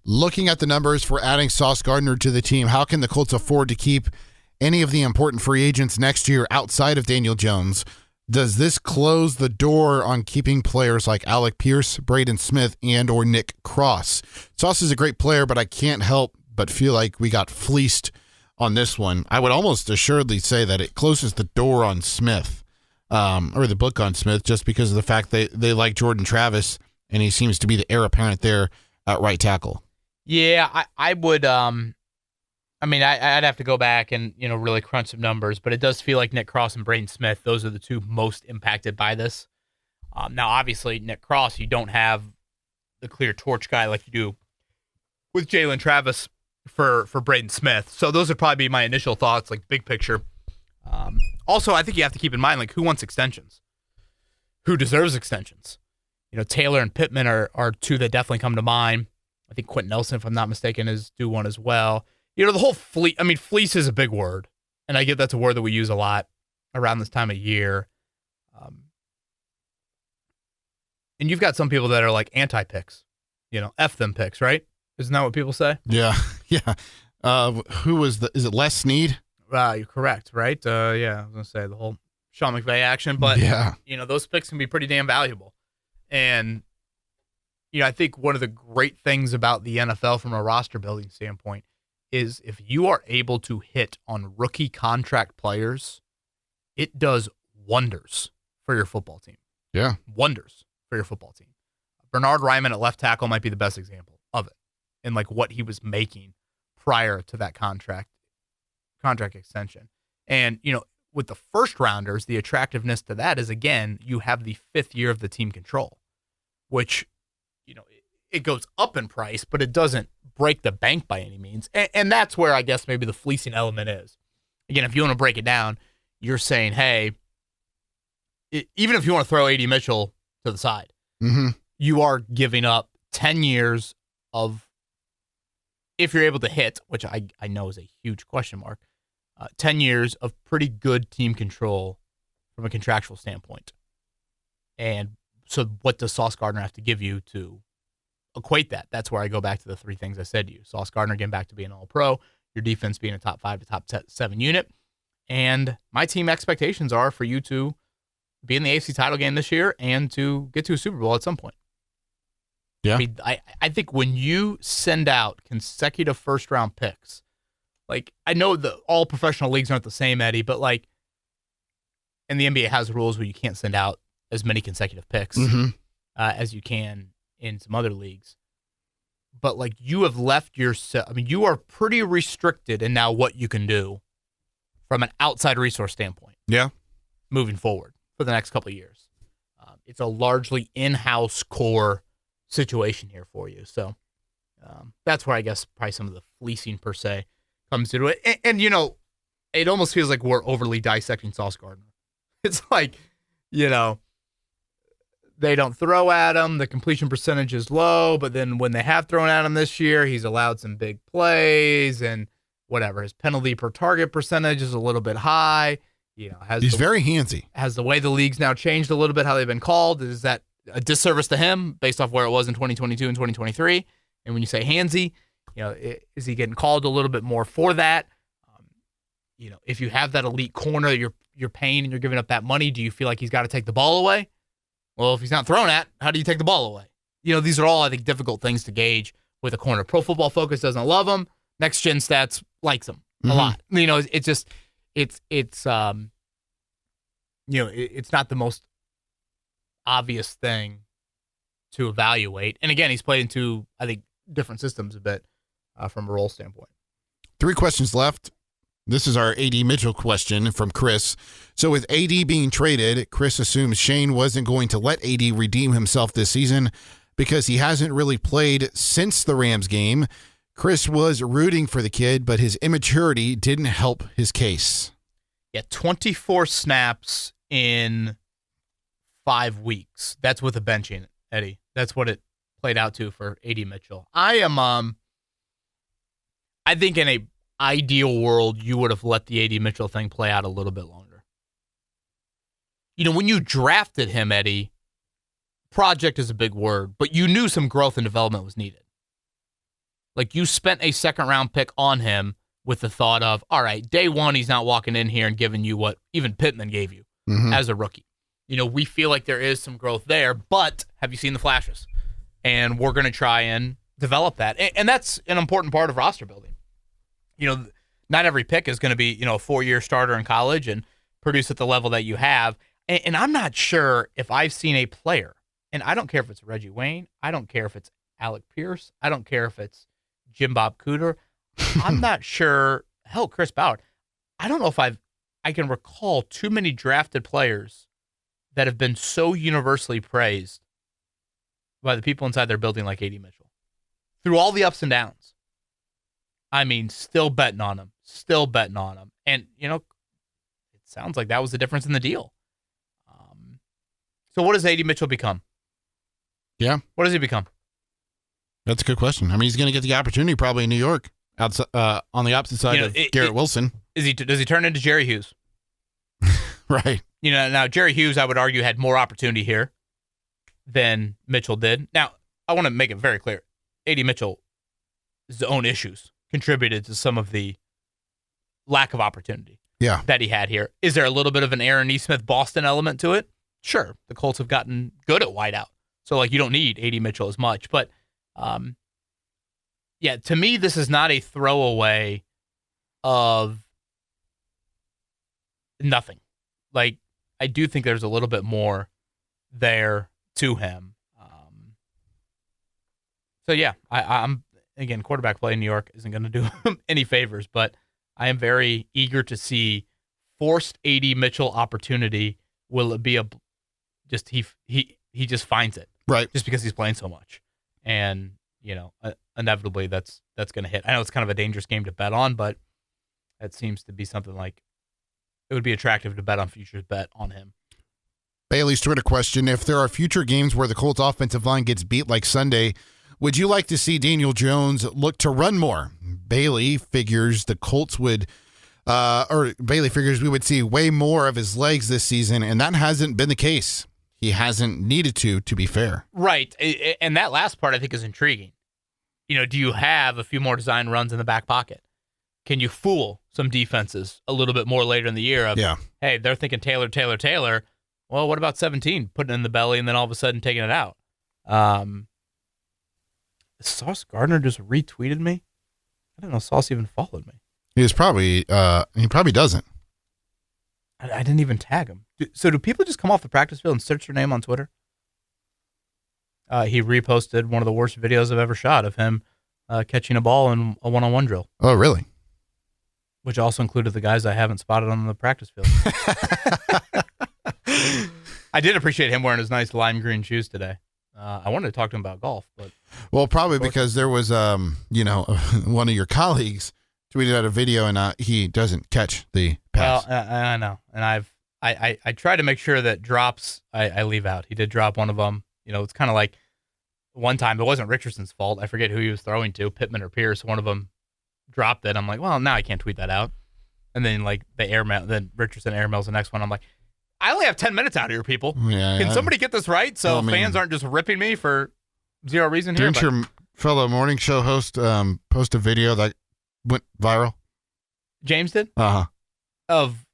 Looking at the numbers for adding Sauce Gardner to the team, how can the Colts afford to keep any of the important free agents next year outside of Daniel Jones? Does this close the door on keeping players like Alec Pierce, Braden Smith, and or Nick Cross? Sauce is a great player, but I can't help but feel like we got fleeced on this one. I would almost assuredly say that it closes the door on Smith, or the book on Smith, just because of the fact they like Jordan Travis, and he seems to be the heir apparent there at right tackle. Yeah, I would. I'd have to go back and really crunch some numbers, but it does feel like Nick Cross and Braden Smith, those are the 2 most impacted by this. Now, obviously, Nick Cross, you don't have the clear torch guy like you do with Jalen Travis for Braden Smith. So those would probably be my initial thoughts, like big picture. Also, I think you have to keep in mind, like, who wants extensions? Who deserves extensions? Taylor and Pittman are 2 that definitely come to mind. I think Quentin Nelson, if I'm not mistaken, is due one as well. The whole fleece, fleece is a big word, and I get that's a word that we use a lot around this time of year. And you've got some people that are like anti-picks, F them picks, right? Isn't that what people say? Yeah, yeah. Who was is it Les Snead? You're correct, right? Yeah, I was going to say the whole Sean McVay action, but Yeah. Those picks can be pretty damn valuable. And, I think one of the great things about the NFL from a roster building standpoint is if you are able to hit on rookie contract players, it does wonders for your football team. Yeah. Wonders for your football team. Bernard Ryman at left tackle might be the best example of it, and like what he was making prior to that contract extension. And, with the first rounders, the attractiveness to that is, again, you have the 5th year of the team control, which, it goes up in price, but it doesn't break the bank by any means. And that's where I guess maybe the fleecing element is. Again, if you want to break it down, you're saying, hey, even if you want to throw AD Mitchell to the side, Mm-hmm. you are giving up 10 years of, if you're able to hit, which I know is a huge question mark, 10 years of pretty good team control from a contractual standpoint. And so what does Sauce Gardner have to give you to equate that? That's where I go back to the three things I said to you. Sauce Gardner getting back to being an all-pro, your defense being a top 5 to top 7 unit. And my team expectations are for you to be in the AFC title game this year and to get to a Super Bowl at some point. Yeah. I mean, I think when you send out consecutive first-round picks, like, I know that all professional leagues aren't the same, Eddie, but, like, and the NBA has rules where you can't send out as many consecutive picks as you can in some other leagues. But, like, you have left yourself, I mean, you are pretty restricted in now what you can do from an outside resource standpoint. Yeah. Moving forward for the next couple of years. It's a largely in-house core situation here for you. So that's where I guess probably some of the fleecing per se comes into it. And you know, it almost feels like we're overly dissecting Sauce Gardner. It's like, you know, they don't throw at him. The completion percentage is low, but then when they have thrown at him this year, he's allowed some big plays and whatever. His penalty per target percentage is a little bit high. You know, he's very handsy. Has the way the league's now changed a little bit, how they've been called? Is that a disservice to him based off where it was in 2022 and 2023? And when you say handsy, you know, is he getting called a little bit more for that? You know, if you have that elite corner, you're paying and you're giving up that money, do you feel like he's got to take the ball away? Well, if he's not thrown at, how do you take the ball away? You know, these are all, I think, difficult things to gauge with a corner. Pro Football Focus doesn't love him. Next Gen Stats likes him a lot. You know, it's just, it's you know, it's not the most obvious thing to evaluate. And again, he's played into, I think, different systems a bit from a role standpoint. 3 questions left. This is our AD Mitchell question from Chris. So with AD being traded, Chris assumes Shane wasn't going to let AD redeem himself this season because he hasn't really played since the Rams game. Chris was rooting for the kid, but his immaturity didn't help his case. Yeah, 24 snaps in 5 weeks. That's with a benching, Eddie. That's what it played out to for AD Mitchell. I think in a ideal world, you would have let the AD Mitchell thing play out a little bit longer. You know, when you drafted him, Eddie, project is a big word, but you knew some growth and development was needed. Like, you spent a second-round pick on him with the thought of, all right, day one, he's not walking in here and giving you what even Pittman gave you as a rookie. You know, we feel like there is some growth there, but have you seen the flashes? And we're going to try and develop that. And that's an important part of roster building. You know, not every pick is going to be, you know, a 4-year starter in college and produce at the level that you have. And I'm not sure if I've seen a player, and I don't care if it's Reggie Wayne, I don't care if it's Alec Pierce, I don't care if it's Jim Bob Cooter, I'm not sure, hell, Chris Ballard, I don't know if I can recall too many drafted players that have been so universally praised by the people inside their building like AD Mitchell. Through all the ups and downs. I mean, still betting on him. And, you know, it sounds like that was the difference in the deal. So what does AD Mitchell become? Yeah. What does he become? That's a good question. I mean, he's going to get the opportunity probably in New York, outside, on the opposite side of Garrett Wilson. Does he turn into Jerry Hughes? Right. You know, now Jerry Hughes, I would argue, had more opportunity here than Mitchell did. Now, I want to make it very clear. AD Mitchell's own issues contributed to some of the lack of opportunity that he had here. Is there a little bit of an Aaron Nesmith Boston element to it? Sure. The Colts have gotten good at wideout. So, like, you don't need AD Mitchell as much. But, yeah, to me, this is not a throwaway of nothing. Like, I do think there's a little bit more there to him. So, yeah, I'm again, quarterback play in New York isn't going to do him any favors, but I am very eager to see forced AD Mitchell opportunity. Will it be he just finds it, right? Just because he's playing so much, and you know, inevitably that's going to hit. I know it's kind of a dangerous game to bet on, but that seems to be something like it would be attractive to bet on futures bet on him. Bailey's Twitter question: if there are future games where the Colts offensive line gets beat like Sunday, would you like to see Daniel Jones look to run more? Bailey figures the Colts would or Bailey figures we would see way more of his legs this season, and that hasn't been the case. He hasn't needed to be fair. Right. And that last part I think is intriguing. Do you have a few more design runs in the back pocket? Can you fool some defenses a little bit more later in the year of, hey, they're thinking Taylor. Well, what about 17? Putting it in the belly and then all of a sudden taking it out. Sauce Gardner just retweeted me. I didn't know Sauce even followed me. He probably doesn't. I didn't even tag him. So do people just come off the practice field and search their name on Twitter? He reposted one of the worst videos I've ever shot of him catching a ball in a one-on-one drill. Oh, really? Which also included the guys I haven't spotted on the practice field. I did appreciate him wearing his nice lime green shoes today. I wanted to talk to him about golf, but probably because there was one of your colleagues tweeted out a video and he doesn't catch the pass. Well, I know, and I try to make sure that drops I leave out. He did drop one of them. It's kind of like one time it wasn't Richardson's fault. I forget who he was throwing to, Pittman or Pierce. One of them dropped it. I'm like, well, now I can't tweet that out. And then then Richardson airmails the next one. I'm like, I only have 10 minutes out here, people. Yeah, Can somebody get this right so fans aren't just ripping me for zero reason here? Didn't your fellow morning show host post a video that went viral? James did? Uh-huh. Of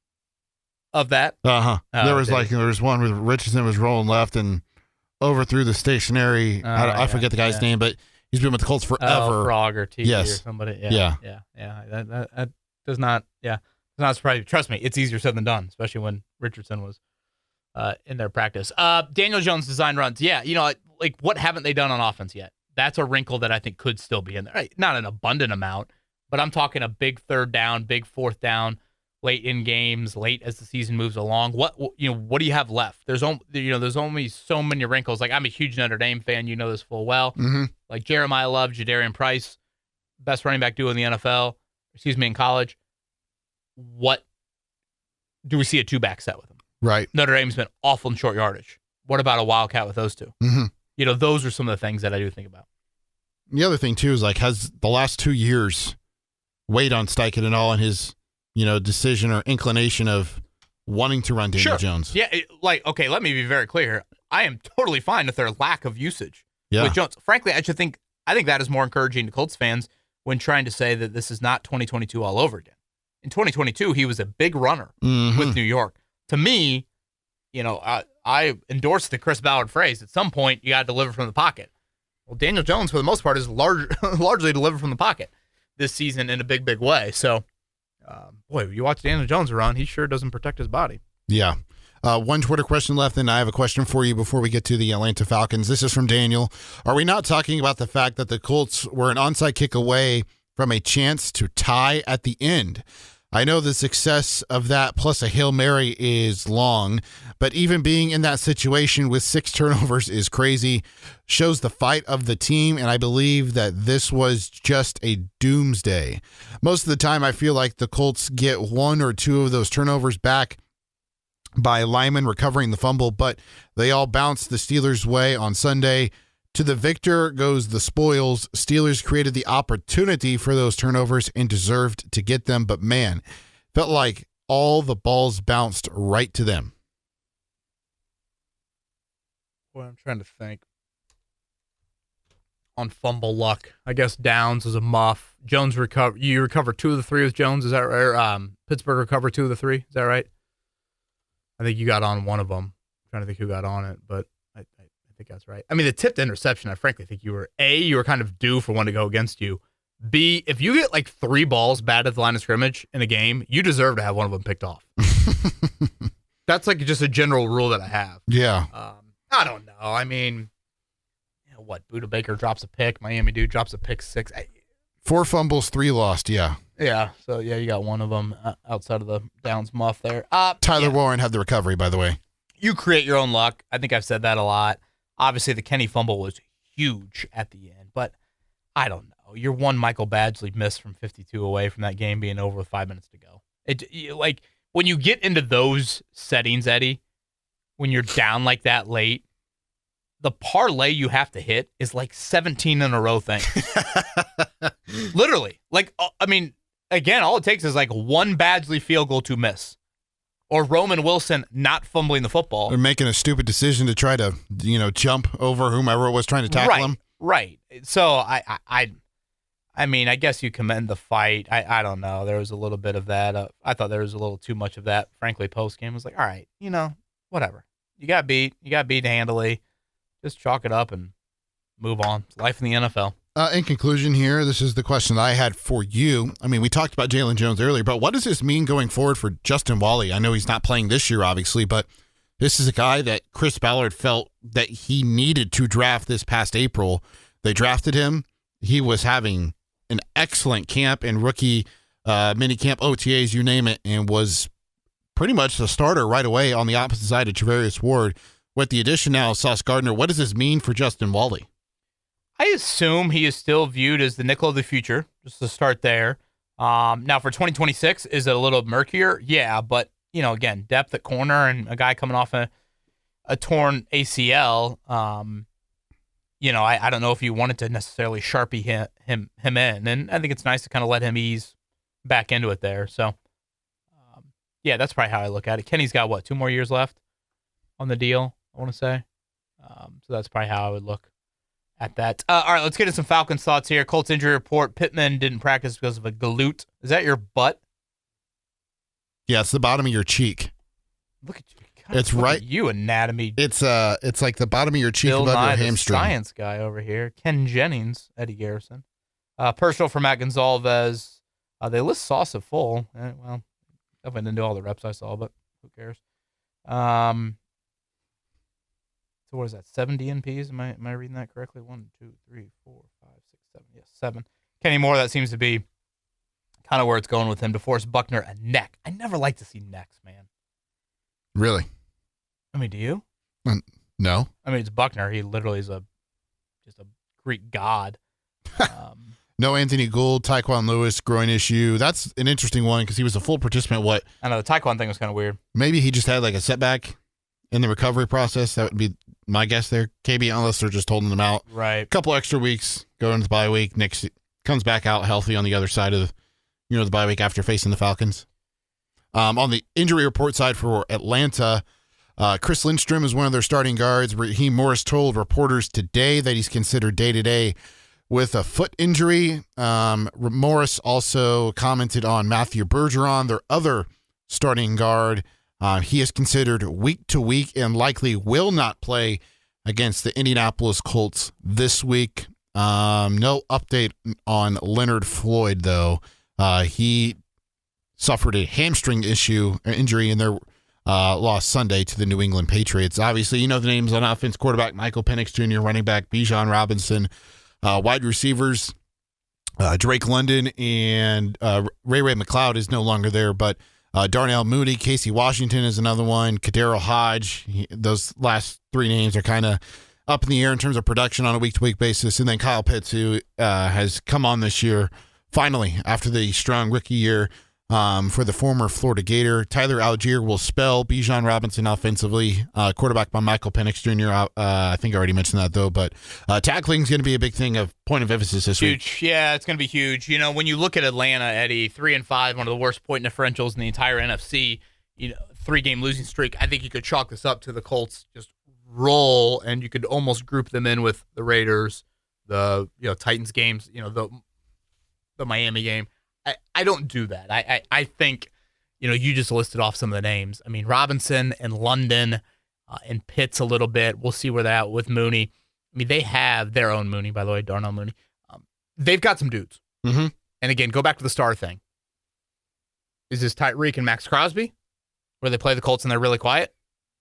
that? Uh-huh. Oh, there was one where Richardson was rolling left and overthrew the stationary. I forget the guy's name, but he's been with the Colts forever. Frog or TD or somebody. Yeah. That does not surprise me. Trust me, it's easier said than done, especially when Richardson was in their practice. Daniel Jones design runs. Yeah, like what haven't they done on offense yet? That's a wrinkle that I think could still be in there. Right? Not an abundant amount, but I'm talking a big third down, big fourth down, late in games, late as the season moves along. What do you have left? There's only so many wrinkles. Like, I'm a huge Notre Dame fan. You know this full well. Mm-hmm. Like Jeremiah Love, Jadarian Price, best running back duo in the NFL. In college. What do we see a two-back set with them? Right. Notre Dame's been awful in short yardage. What about a Wildcat with those two? Mm-hmm. Those are some of the things that I do think about. The other thing, too, is has the last 2 years weighed on Steichen at all in his, decision or inclination of wanting to run Daniel Jones? Yeah, okay, let me be very clear here. I am totally fine with their lack of usage with Jones. Frankly, I think that is more encouraging to Colts fans when trying to say that this is not 2022 all over again. In 2022, he was a big runner with New York. To me, I endorse the Chris Ballard phrase. At some point, you got to deliver from the pocket. Well, Daniel Jones, for the most part, is largely delivered from the pocket this season in a big, big way. So, you watch Daniel Jones run, he sure doesn't protect his body. Yeah. One Twitter question left, and I have a question for you before we get to the Atlanta Falcons. This is from Daniel. Are we not talking about the fact that the Colts were an onside kick away from a chance to tie at the end? I know the success of that plus a Hail Mary is long, but even being in that situation with 6 turnovers is crazy, shows the fight of the team, and I believe that this was just a doomsday. Most of the time, I feel like the Colts get 1 or 2 of those turnovers back by Lyman recovering the fumble, but they all bounce the Steelers' way on Sunday. To the victor goes the spoils. Steelers created the opportunity for those turnovers and deserved to get them, but man, felt like all the balls bounced right to them. Well, I'm trying to think. On fumble luck, I guess Downs was a muff. Jones you recover 2 of the 3 with Jones, is that right? Pittsburgh recovered 2 of the 3, is that right? I think you got on one of them. I'm trying to think who got on it, but I think that's right. I mean, the tipped interception, I frankly think you were kind of due for one to go against you. B, if you get like 3 balls batted at the line of scrimmage in a game, you deserve to have one of them picked off. That's like just a general rule that I have. Yeah. I don't know. I mean, Buda Baker drops a pick. Miami dude drops a pick 6. 4 fumbles, 3 lost. Yeah. Yeah. So, you got one of them outside of the Downs muff there. Tyler Warren had the recovery, by the way. You create your own luck. I think I've said that a lot. Obviously, the Kenny fumble was huge at the end, but I don't know. You're one Michael Badgley miss from 52 away from that game being over with 5 minutes to go. When you get into those settings, Eddie, when you're down like that late, the parlay you have to hit is like 17 in a row thing. Literally. again, all it takes is like one Badgley field goal to miss, or Roman Wilson not fumbling the football. Or making a stupid decision to try to, jump over whomever was trying to tackle him. Right. So I mean, I guess you commend the fight. I don't know. There was a little bit of that. I thought there was a little too much of that. Frankly, post game was like, all right, whatever. You got beat handily. Just chalk it up and move on. It's life in the NFL. In conclusion here, this is the question that I had for you. I mean, we talked about Jalen Jones earlier, but what does this mean going forward for Justin Wally? I know he's not playing this year, obviously, but this is a guy that Chris Ballard felt that he needed to draft this past April. They drafted him. He was having an excellent camp and rookie mini camp, OTAs, you name it, and was pretty much the starter right away on the opposite side of Travarius Ward. With the addition now of Sauce Gardner, what does this mean for Justin Wally? I assume he is still viewed as the nickel of the future, just to start there. Now, for 2026, is it a little murkier? Yeah, but, again, depth at corner and a guy coming off a torn ACL, I don't know if you wanted to necessarily Sharpie him in, and I think it's nice to kind of let him ease back into it there. So, yeah, that's probably how I look at it. Kenny's got, 2 more years left on the deal, I want to say. So that's probably how I would look at that. All right, let's get into some Falcons thoughts here. Colts injury report. Pittman didn't practice because of a galoot. Is that your butt? Yeah, it's the bottom of your cheek. Look at you. God, it's right. You anatomy. It's like the bottom of your cheek Bill above Nye, your the hamstring. Science guy over here. Ken Jennings, Eddie Garrison. Personal for Matt Gonzalez. They list Sauce at full. Well, definitely didn't do all the reps I saw, but who cares? So what is that? 7 DNPs? Am I reading that correctly? 1, 2, 3, 4, 5, 6, 7. Yes, 7. Kenny Moore, that seems to be kind of where it's going with him. DeForest Buckner, a neck. I never like to see necks, man. Really? I mean, do you? No. I mean, it's Buckner. He literally is just a Greek god. No Anthony Gould, Tyquan Lewis, groin issue. That's an interesting one because he was a full participant. I know, the Tyquan thing was kind of weird. Maybe he just had like a setback in the recovery process. That would be my guess there. KB, unless they're just holding him out. Right. A couple extra weeks, go into the bye week. Next comes back out healthy on the other side of the bye week after facing the Falcons. On the injury report side for Atlanta, Chris Lindstrom is one of their starting guards. Raheem Morris told reporters today that he's considered day-to-day with a foot injury. Morris also commented on Matthew Bergeron, their other starting guard. He is considered week to week and likely will not play against the Indianapolis Colts this week. No update on Leonard Floyd, though. He suffered a hamstring injury in their loss Sunday to the New England Patriots. Obviously, you know the names on offense: quarterback Michael Penix Jr., running back Bijan Robinson, wide receivers Drake London and Ray McLeod is no longer there, but Darnell Mooney, Casey Washington is another one. Kadero Hodge. Those last 3 names are kind of up in the air in terms of production on a week-to-week basis. And then Kyle Pitts, who has come on this year, finally, after the strong rookie year for the former Florida Gator. Tyler Algier will spell Bijan Robinson offensively. Quarterback by Michael Penix Jr. I think I already mentioned that, though. But tackling is going to be a big thing of point of emphasis this week. Huge. Yeah, it's going to be huge. You know, when you look at Atlanta, Eddie, 3-5, one of the worst point differentials in the entire NFC, 3-game losing streak, I think you could chalk this up to the Colts just roll, and you could almost group them in with the Raiders, the Titans games, the Miami game. I don't do that. I think, you just listed off some of the names. I mean, Robinson and London and Pitts a little bit. We'll see where they're at with Mooney. I mean, they have their own Mooney, by the way, Darnell Mooney. They've got some dudes. Mm-hmm. And again, go back to the star thing. Is this Tyreek and Max Crosby, where they play the Colts and they're really quiet?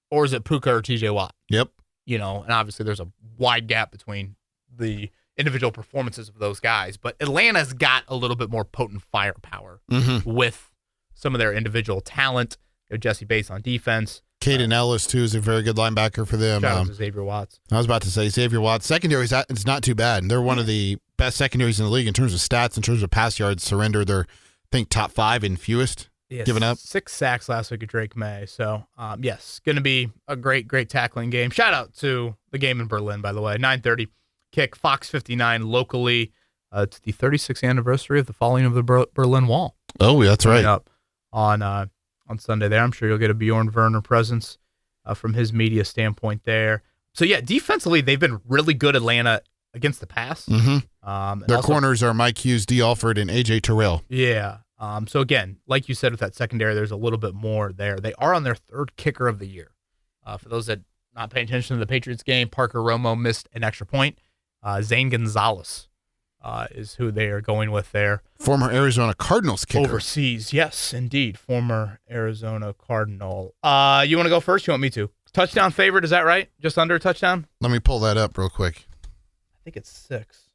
Or is it Puka or TJ Watt? Yep. And obviously there's a wide gap between the individual performances of those guys, but Atlanta's got a little bit more potent firepower with some of their individual talent. Jesse Bates on defense. Caden Ellis, too, is a very good linebacker for them. Shout out to Xavier Watts. I was about to say Xavier Watts. Secondary, it's not too bad. They're one of the best secondaries in the league in terms of stats, in terms of pass yards surrendered. They're, I think, top 5 in fewest given up. 6 sacks last week at Drake May. So, yes, going to be a great, great tackling game. Shout out to the game in Berlin, by the way. 9:30 kick, Fox 59 locally. It's the 36th anniversary of the falling of the Berlin Wall. Oh, that's coming right. up on Sunday there. I'm sure you'll get a Bjorn Werner presence from his media standpoint there. So, yeah, defensively, they've been really good, Atlanta, against the pass. Mm-hmm. Their corners are Mike Hughes, D. Alford, and A.J. Terrell. Yeah. So, again, like you said with that secondary, there's a little bit more there. They are on their third kicker of the year. For those that not paying attention to the Patriots game, Parker Romo missed an extra point. Zane Gonzalez is who they are going with there. Former Arizona Cardinals kicker. Overseas, yes, indeed. Former Arizona Cardinal. You want to go first? You want me to? Touchdown favorite, is that right? Just under a touchdown? Let me pull that up real quick. I think it's 6.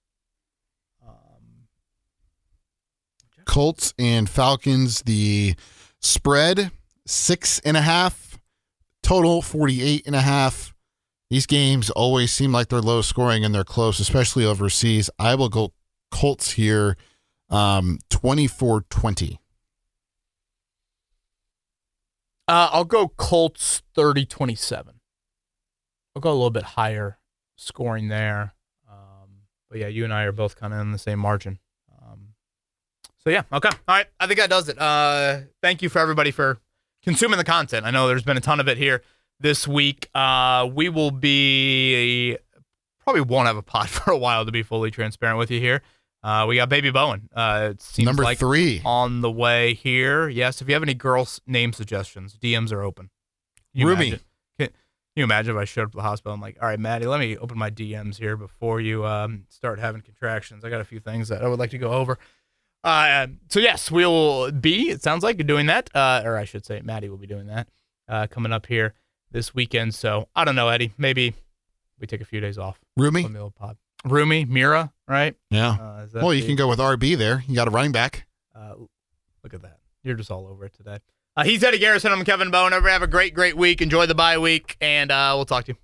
Colts and Falcons, the spread 6.5, total 48.5. These games always seem like they're low scoring and they're close, especially overseas. I will go Colts here, 24-20. I'll go Colts 30-27. I'll go a little bit higher scoring there. But yeah, you and I are both kind of in the same margin. So yeah, okay. All right, I think that does it. Thank you for everybody for consuming the content. I know there's been a ton of it here this week. We will probably won't have a pod for a while, to be fully transparent with you here. We got Baby Bowen. It seems Number like 3 on the way here. Yes, if you have any girls' name suggestions, DMs are open. Ruby. Can you imagine if I showed up at the hospital? I'm like, all right, Maddie, let me open my DMs here before you start having contractions. I got a few things that I would like to go over. So yes, we'll be, it sounds like, doing that, or I should say Maddie will be doing that coming up here this weekend. So I don't know, Eddie, maybe we take a few days off. Rumi? From the old pod. Rumi, Mira, right? Yeah. Well, you can go with RB there. You got a running back. Look at that. You're just all over it today. He's Eddie Garrison. I'm Kevin Bowen. Everybody have a great, great week. Enjoy the bye week, and we'll talk to you.